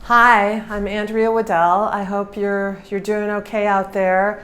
Hi, I'm Andrea Waddell. I hope you're doing okay out there.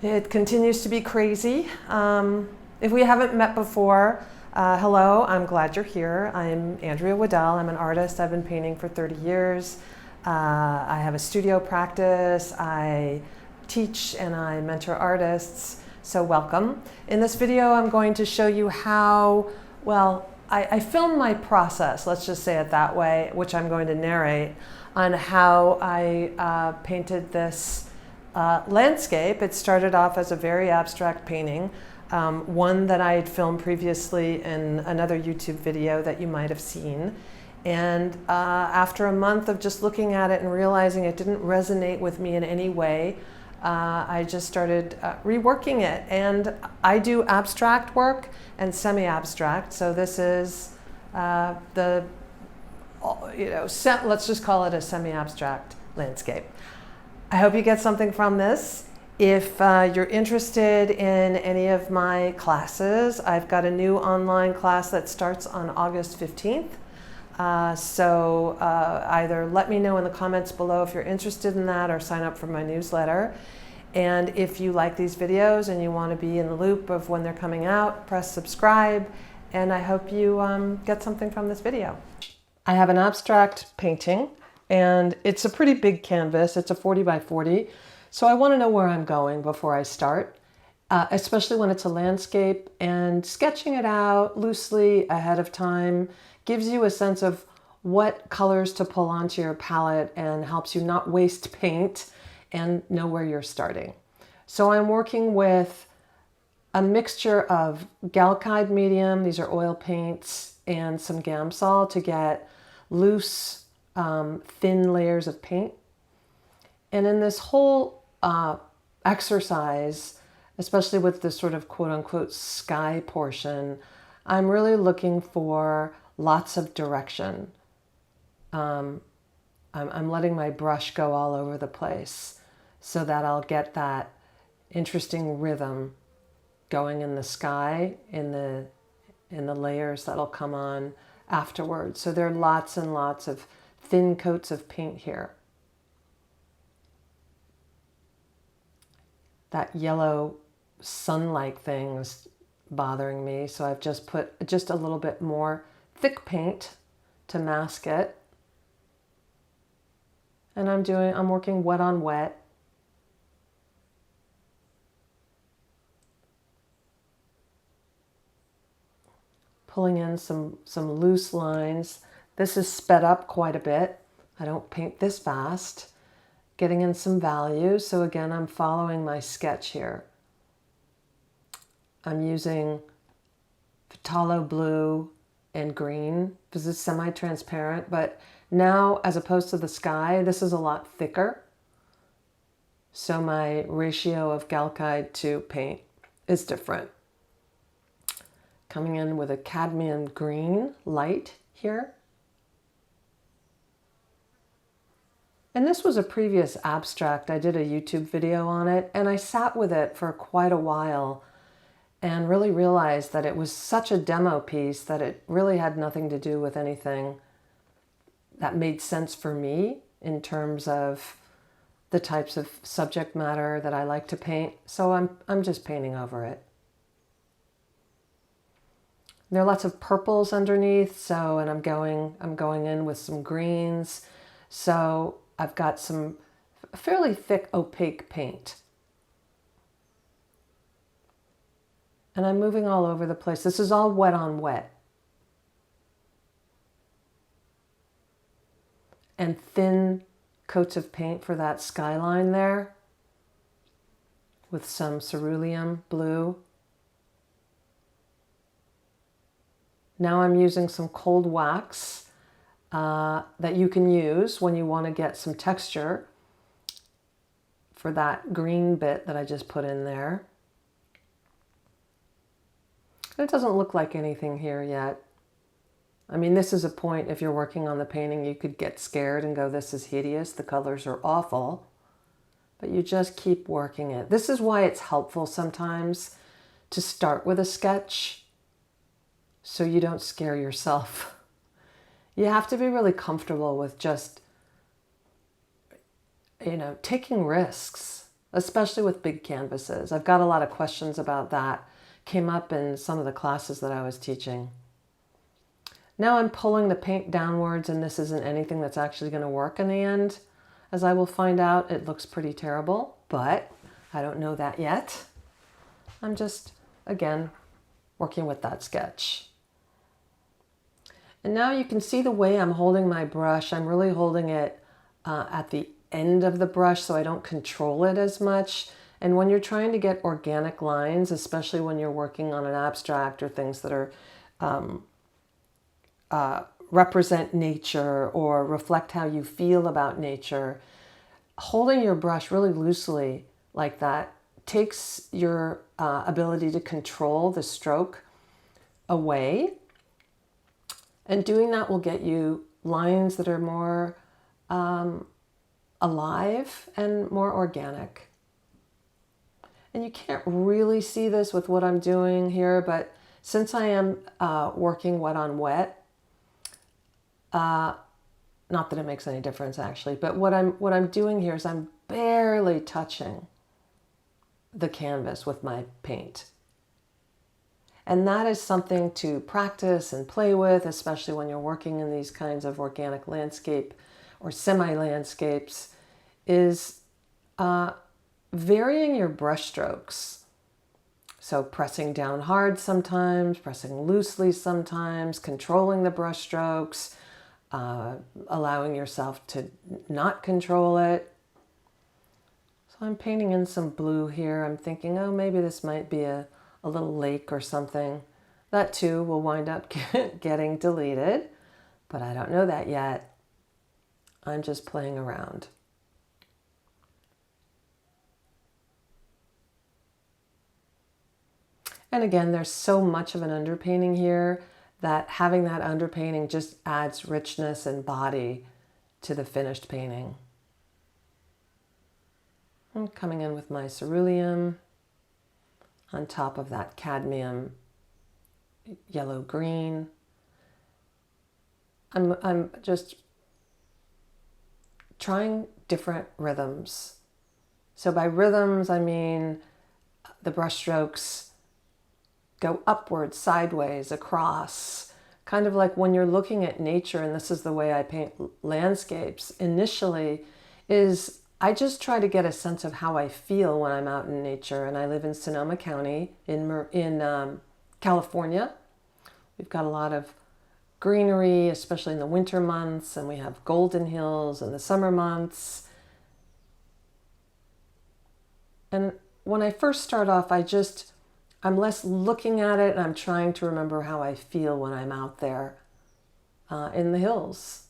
It continues to be crazy. If we haven't met before, hello, I'm glad you're here. I'm Andrea Waddell. I'm an artist. I've been painting for 30 years. I have a studio practice. I teach and I mentor artists. So welcome. In this video, I'm going to show you how, I filmed my process, let's just say it that way, which I'm going to narrate on how I painted this landscape. It started off as a very abstract painting, one that I had filmed previously in another YouTube video that you might have seen. And after a month of just looking at it and realizing it didn't resonate with me in any way, I just started reworking it. And I do abstract work and semi-abstract. So this is let's just call it a semi-abstract landscape. I hope you get something from this. If you're interested in any of my classes, I've got a new online class that starts on August 15th. So either let me know in the comments below if you're interested in that or sign up for my newsletter. And if you like these videos and you want to be in the loop of when they're coming out, press subscribe. And I hope you get something from this video. I have an abstract painting and it's a pretty big canvas. It's a 40 by 40. So I want to know where I'm going before I start, especially when it's a landscape, and sketching it out loosely ahead of time gives you a sense of what colors to pull onto your palette and helps you not waste paint and know where you're starting. So I'm working with a mixture of Galkide medium, these are oil paints, and some Gamsol to get loose, thin layers of paint. And in this whole exercise, especially with this sort of quote-unquote sky portion, I'm really looking for lots of direction. I'm letting my brush go all over the place so that I'll get that interesting rhythm going in the sky, in the layers that'll come on afterwards. So there are lots and lots of thin coats of paint here. That yellow sun-like thing is bothering me, so I've just put just a little bit more thick paint to mask it. And I'm working wet on wet. Pulling in some loose lines. This is sped up quite a bit. I don't paint this fast. Getting in some values. So again, I'm following my sketch here. I'm using phthalo blue and green. This is semi-transparent, but now as opposed to the sky, this is a lot thicker. So my ratio of Galkide to paint is different. Coming in with a cadmium green light here. And this was a previous abstract. I did a YouTube video on it and I sat with it for quite a while and really realized that it was such a demo piece that it really had nothing to do with anything that made sense for me in terms of the types of subject matter that I like to paint. So I'm just painting over it. There are lots of purples underneath, and I'm going in with some greens. So I've got some fairly thick opaque paint. And I'm moving all over the place. This is all wet on wet. And thin coats of paint for that skyline there with some cerulean blue. Now I'm using some cold wax that you can use when you want to get some texture for that green bit that I just put in there. It doesn't look like anything here yet. I mean, this is a point, if you're working on the painting, you could get scared and go, this is hideous, the colors are awful. But you just keep working it. This is why it's helpful sometimes to start with a sketch so you don't scare yourself. You have to be really comfortable with just taking risks, especially with big canvases. I've got a lot of questions about that. Came up in some of the classes that I was teaching. Now I'm pulling the paint downwards, and this isn't anything that's actually going to work in the end. As I will find out, it looks pretty terrible, but I don't know that yet. I'm just, again, working with that sketch. And now you can see the way I'm holding my brush. I'm really holding it at the end of the brush so I don't control it as much. And when you're trying to get organic lines, especially when you're working on an abstract or things that are represent nature or reflect how you feel about nature, holding your brush really loosely like that takes your ability to control the stroke away. And doing that will get you lines that are more alive and more organic. And you can't really see this with what I'm doing here, but since I am working wet on wet, not that it makes any difference actually, but what I'm doing here is I'm barely touching the canvas with my paint. And that is something to practice and play with, especially when you're working in these kinds of organic landscape or semi-landscapes, is varying your brush strokes. So pressing down hard sometimes, pressing loosely sometimes, controlling the brush strokes, allowing yourself to not control it. So I'm painting in some blue here. I'm thinking, oh, maybe this might be a little lake or something. That too will wind up getting deleted, but I don't know that yet. I'm just playing around. And again, there's so much of an underpainting here that having that underpainting just adds richness and body to the finished painting. I'm coming in with my cerulean on top of that cadmium yellow-green. I'm just trying different rhythms. So by rhythms, I mean the brush strokes go upwards, sideways, across. Kind of like when you're looking at nature, and this is the way I paint landscapes initially, is I just try to get a sense of how I feel when I'm out in nature. And I live in Sonoma County in California. We've got a lot of greenery, especially in the winter months, and we have golden hills in the summer months. And when I first start off, I'm less looking at it, and I'm trying to remember how I feel when I'm out there in the hills.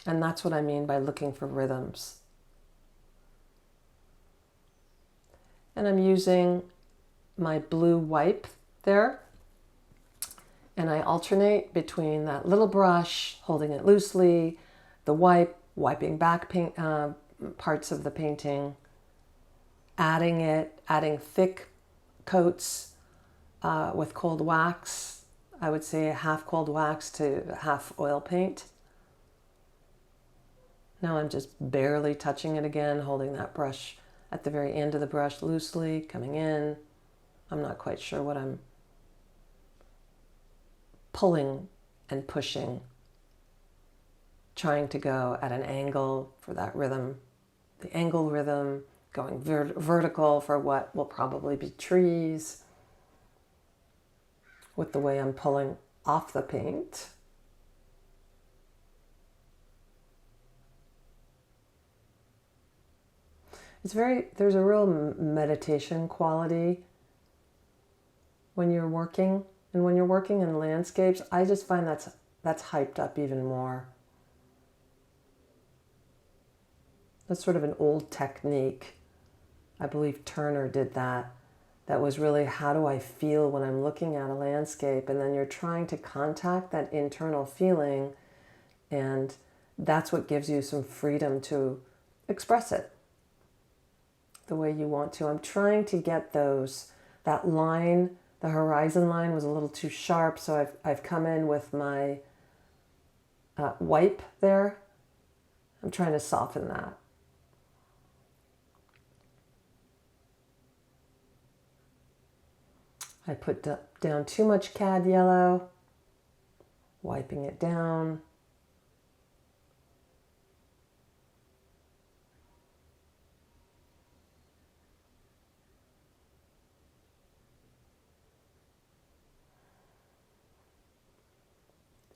And that's what I mean by looking for rhythms. And I'm using my blue wipe there. And I alternate between that little brush, holding it loosely, the wipe, wiping back parts of the painting, adding thick coats with cold wax. I would say half cold wax to half oil paint. Now I'm just barely touching it again, holding that brush at the very end of the brush loosely, coming in. I'm not quite sure what I'm pulling and pushing, trying to go at an angle for that rhythm, the angle rhythm, going vertical for what will probably be trees, with the way I'm pulling off the paint. There's a real meditation quality when you're working. And when you're working in landscapes, I just find that's hyped up even more. That's sort of an old technique. I believe Turner did that. That was really, how do I feel when I'm looking at a landscape? And then you're trying to contact that internal feeling, and that's what gives you some freedom to express it the way you want to. I'm trying to get that line. The horizon line was a little too sharp, so I've come in with my wipe there. I'm trying to soften that. I put down too much cad yellow, wiping it down.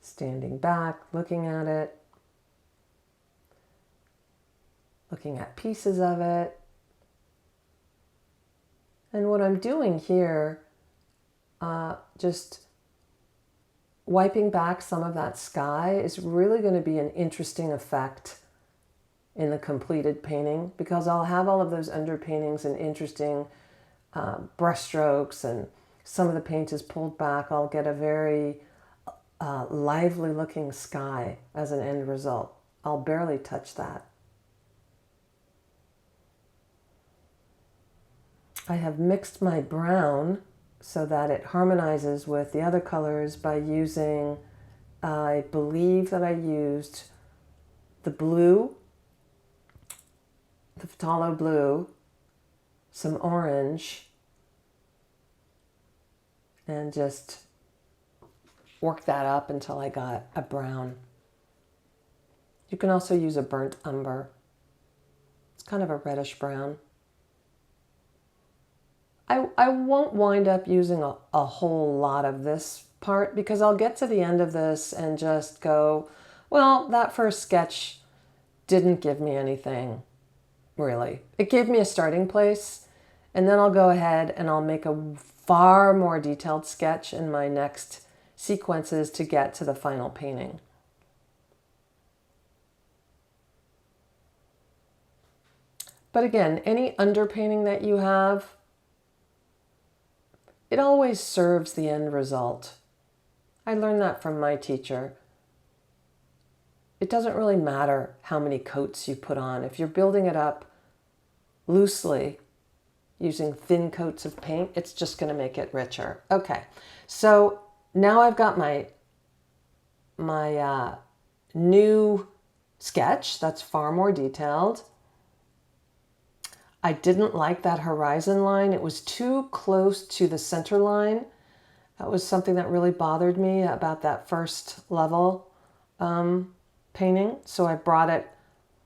Standing back, looking at it, looking at pieces of it. And what I'm doing here, just wiping back some of that sky is really going to be an interesting effect in the completed painting, because I'll have all of those underpaintings and interesting brush strokes, and some of the paint is pulled back. I'll get a very lively looking sky as an end result. I'll barely touch that. I have mixed my brown so that it harmonizes with the other colors by using, I believe that I used the blue, the phthalo blue, some orange, and just work that up until I got a brown. You can also use a burnt umber. It's kind of a reddish brown. I won't wind up using a whole lot of this part, because I'll get to the end of this and just go, well, that first sketch didn't give me anything, really. It gave me a starting place, and then I'll go ahead and I'll make a far more detailed sketch in my next sequences to get to the final painting. But again, any underpainting that you have, it always serves the end result. I learned that from my teacher. It doesn't really matter how many coats you put on. If you're building it up loosely using thin coats of paint, it's just going to make it richer. Okay, so now I've got my new sketch that's far more detailed. I didn't like that horizon line. It was too close to the center line. That was something that really bothered me about that first level painting. So I brought it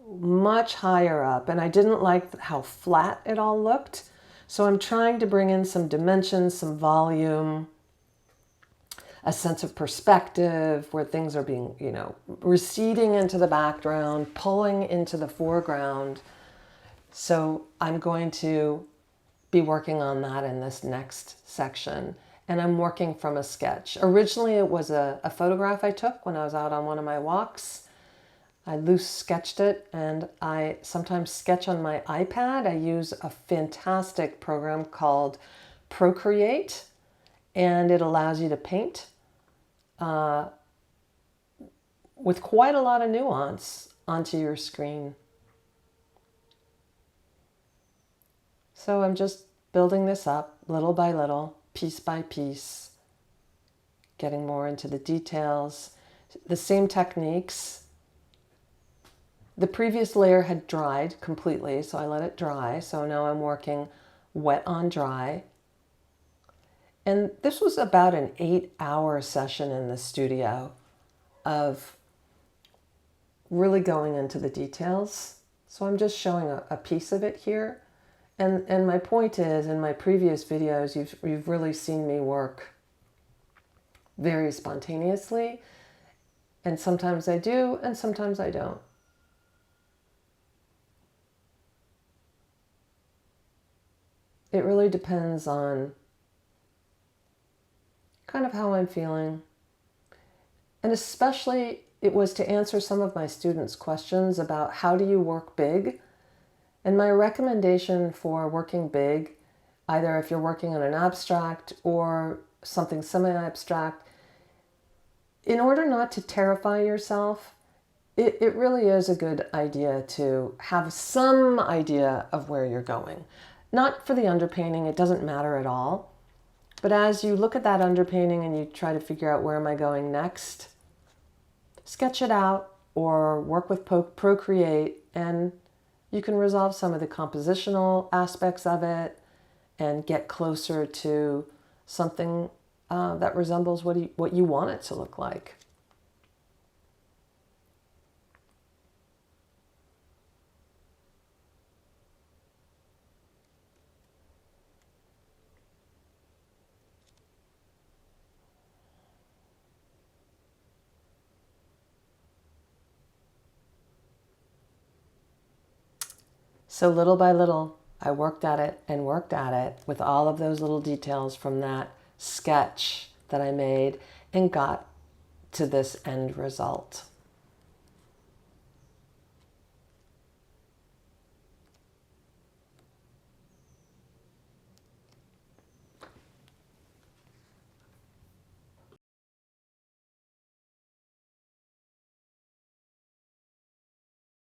much higher up, and I didn't like how flat it all looked. So I'm trying to bring in some dimensions, some volume, a sense of perspective where things are being, receding into the background, pulling into the foreground. So I'm going to be working on that in this next section. And I'm working from a sketch. Originally, it was a photograph I took when I was out on one of my walks. I loose sketched it, and I sometimes sketch on my iPad. I use a fantastic program called Procreate, and it allows you to paint with quite a lot of nuance onto your screen. So I'm just building this up little by little, piece by piece, getting more into the details. The same techniques. The previous layer had dried completely, so I let it dry. So now I'm working wet on dry. And this was about an 8-hour session in the studio of really going into the details. So I'm just showing a piece of it here. And my point is, in my previous videos, you've really seen me work very spontaneously. And sometimes I do, and sometimes I don't. It really depends on kind of how I'm feeling. And especially, it was to answer some of my students' questions about how do you work big? And my recommendation for working big, either if you're working on an abstract or something semi-abstract, in order not to terrify yourself, it really is a good idea to have some idea of where you're going. Not for the underpainting, it doesn't matter at all. But as you look at that underpainting and you try to figure out where am I going next, sketch it out or work with Procreate, and you can resolve some of the compositional aspects of it and get closer to something that resembles what you want it to look like. So little by little, I worked at it and worked at it with all of those little details from that sketch that I made and got to this end result.